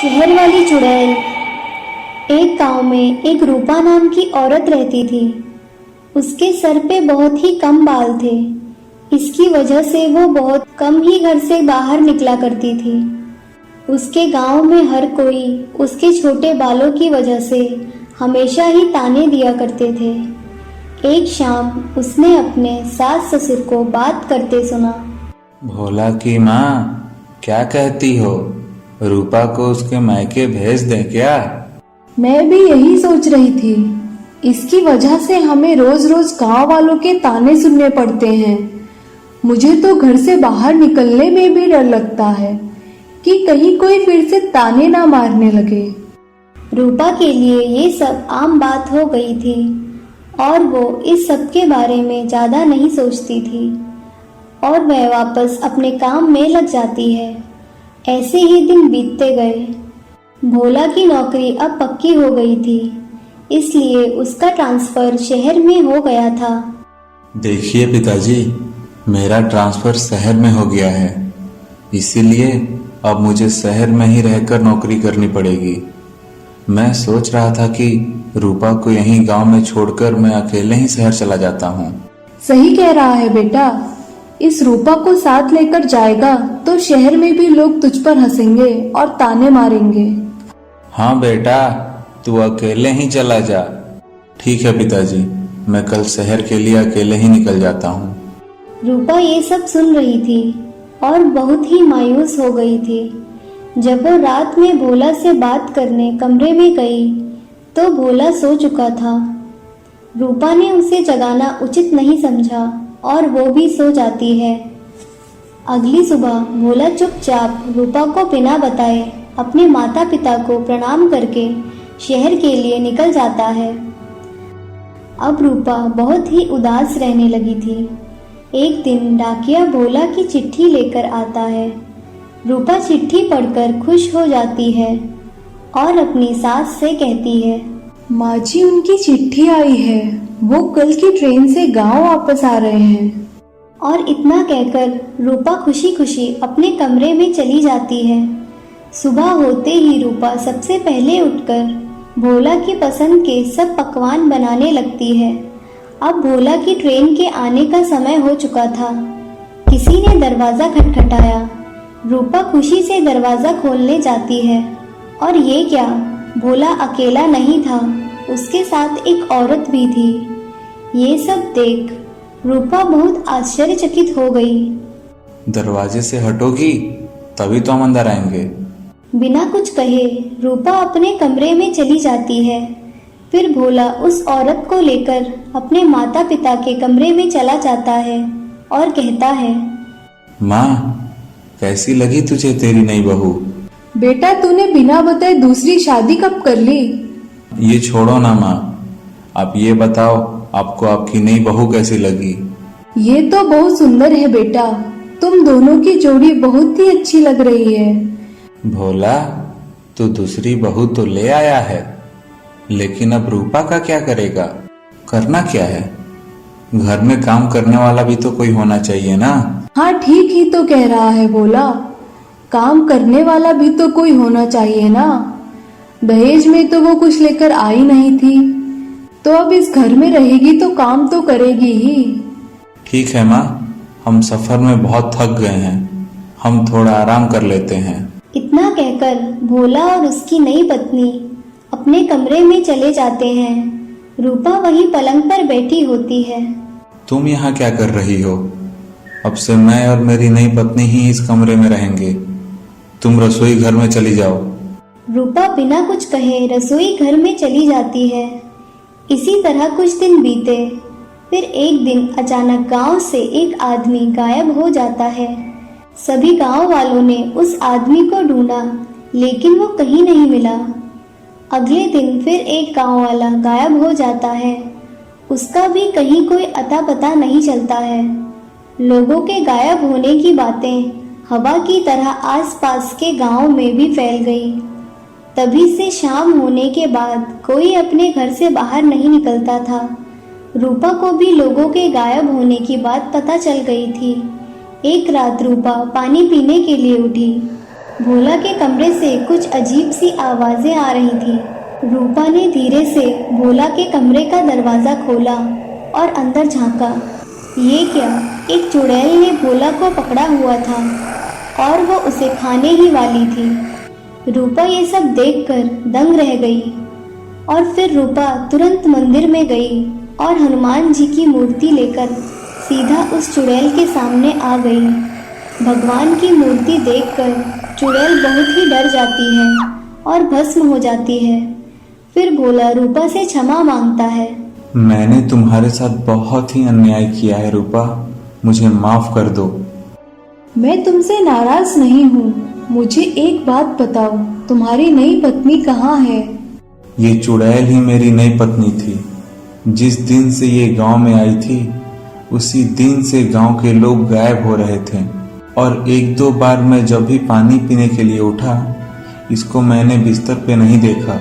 शहर वाली चुड़ैल। एक गांव में एक रूपा नाम की औरत रहती थी। उसके सर पे बहुत ही कम बाल थे। इसकी वजह से वो बहुत कम ही घर से बाहर निकला करती थी। उसके गांव में हर कोई उसके छोटे बालों की वजह से हमेशा ही ताने दिया करते थे। एक शाम उसने अपने सास ससुर को बात करते सुना। भोला की माँ क्या कहती हो, रूपा को उसके मायके भेज दें क्या? मैं भी यही सोच रही थी। इसकी वजह से हमें रोज रोज गांव वालों के ताने सुनने पड़ते हैं। मुझे तो घर से बाहर निकलने में भी डर लगता है कि कहीं कोई फिर से ताने ना मारने लगे। रूपा के लिए ये सब आम बात हो गई थी और वो इस सब के बारे में ज्यादा नहीं सोचती थी और वह वापस अपने काम में लग जाती है। ऐसे ही दिन बीतते गए। भोला की नौकरी अब पक्की हो गई थी, इसलिए उसका ट्रांसफर शहर में हो गया था। देखिए पिताजी, मेरा ट्रांसफर शहर में हो गया है, इसीलिए अब मुझे शहर में ही रहकर नौकरी करनी पड़ेगी। मैं सोच रहा था कि रूपा को यहीं गांव में छोड़कर मैं अकेले ही शहर चला जाता हूँ। सही कह रहा है बेटा। इस रूपा को साथ लेकर जाएगा तो शहर में भी लोग तुझ पर हंसेंगे और ताने मारेंगे। हाँ बेटा, तू अकेले ही चला जा। ठीक है पिताजी, मैं कल शहर के लिए अकेले ही निकल जाता हूँ। रूपा ये सब सुन रही थी और बहुत ही मायूस हो गई थी। जब वो रात में भोला से बात करने कमरे में गई तो भोला सो चुका था। रूपा ने उसे जगाना उचित नहीं समझा और वो भी सो जाती है। अगली सुबह भोला चुपचाप रूपा को बिना बताए अपने माता पिता को प्रणाम करके शहर के लिए निकल जाता है। अब रूपा बहुत ही उदास रहने लगी थी। एक दिन डाकिया भोला की चिट्ठी लेकर आता है। रूपा चिट्ठी पढ़कर खुश हो जाती है और अपनी सास से कहती है, माँ जी, उनकी चिट्ठी आई है। वो कल की ट्रेन से गांव वापस आ रहे हैं। और इतना कहकर रूपा खुशी खुशी अपने कमरे में चली जाती है। सुबह होते ही रूपा सबसे पहले उठकर भोला की पसंद के सब पकवान बनाने लगती है। अब भोला की ट्रेन के आने का समय हो चुका था। किसी ने दरवाजा खटखटाया। रूपा खुशी से दरवाजा खोलने जाती है और ये क्या, भोला अकेला नहीं था, उसके साथ एक औरत भी थी। ये सब देख रूपा बहुत आश्चर्यचकित हो गई। दरवाजे से हटोगी तभी तो हम अंदर आएंगे। बिना कुछ कहे रूपा अपने कमरे में चली जाती है। फिर भोला उस औरत को लेकर अपने माता पिता के कमरे में चला जाता है और कहता है, माँ, कैसी लगी तुझे तेरी नई बहू? बेटा, तूने बिना बताए दूसरी शादी कब कर ली? ये छोड़ो ना माँ, आप ये बताओ आपको आपकी नई बहू कैसी लगी? ये तो बहुत सुंदर है बेटा। तुम दोनों की जोड़ी बहुत ही अच्छी लग रही है। भोला, तू दूसरी बहू तो ले आया है, लेकिन अब रूपा का क्या करेगा? करना क्या है? घर में काम करने वाला भी तो कोई होना चाहिए ना। हाँ, ठीक ही तो कह रहा है भोला। काम करने वाला भी तो कोई होना चाहिए ना। दहेज में तो वो कुछ लेकर आई नहीं थी, तो अब इस घर में रहेगी तो काम तो करेगी ही। ठीक है माँ, हम सफर में बहुत थक गए हैं, हम थोड़ा आराम कर लेते हैं। इतना कहकर भोला और उसकी नई पत्नी अपने कमरे में चले जाते हैं। रूपा वहीं पलंग पर बैठी होती है। तुम यहाँ क्या कर रही हो? अब से मैं और मेरी नई पत्नी ही इस कमरे में रहेंगे। तुम रसोई घर में चली जाओ। रूपा बिना कुछ कहे रसोई घर में चली जाती है। इसी तरह कुछ दिन बीते। फिर एक दिन अचानक गांव से एक आदमी गायब हो जाता है। सभी गांव वालों ने उस आदमी को ढूंढा, लेकिन वो कहीं नहीं मिला। अगले दिन फिर एक गांव वाला गायब हो जाता है। उसका भी कहीं कोई अता पता नहीं चलता है। लोगों के गायब होने की बातें हवा की तरह आसपास के गांव में भी फैल गई। तभी से शाम होने के बाद कोई अपने घर से बाहर नहीं निकलता था। रूपा को भी लोगों के गायब होने की बात पता चल गई थी। एक रात रूपा पानी पीने के लिए उठी। भोला के कमरे से कुछ अजीब सी आवाजें आ रही थी। रूपा ने धीरे से भोला के कमरे का दरवाज़ा खोला और अंदर झांका। ये क्या, एक चुड़ैल ने भोला को पकड़ा हुआ था और वो उसे खाने ही वाली थी। रूपा ये सब देखकर दंग रह गई और फिर रूपा तुरंत मंदिर में गई और हनुमान जी की मूर्ति लेकर सीधा उस चुड़ैल के सामने आ गई। भगवान की मूर्ति देखकर चुड़ैल बहुत ही डर जाती है और भस्म हो जाती है। फिर भोला रूपा से क्षमा मांगता है। मैंने तुम्हारे साथ बहुत ही अन्याय किया है रूपा, मुझे माफ कर दो। मैं तुमसे नाराज नहीं हूँ। मुझे एक बात बताओ, तुम्हारी नई पत्नी कहाँ है? ये चुड़ैल ही मेरी नई पत्नी थी। जिस दिन से ये गांव में आई थी उसी दिन से गांव के लोग गायब हो रहे थे और एक दो बार मैं जब भी पानी पीने के लिए उठा इसको मैंने बिस्तर पे नहीं देखा।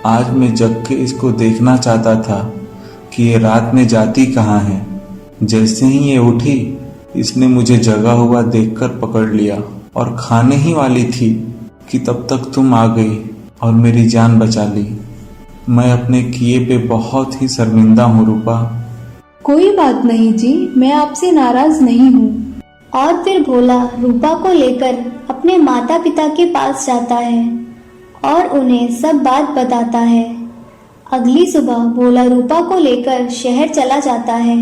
आज मैं जग के इसको देखना चाहता था कि ये रात में जाती कहाँ है। जैसे ही ये उठी इसने मुझे जगा हुआ देखकर पकड़ लिया और खाने ही वाली थी कि तब तक तुम आ गई और मेरी जान बचा ली। मैं अपने किए पे बहुत ही शर्मिंदा हूँ रूपा। कोई बात नहीं जी, मैं आपसे नाराज नहीं हूँ। और फिर भोला रूपा को लेकर अपने माता पिता के पास जाता है और उन्हें सब बात बताता है। अगली सुबह भोला रूपा को लेकर शहर चला जाता है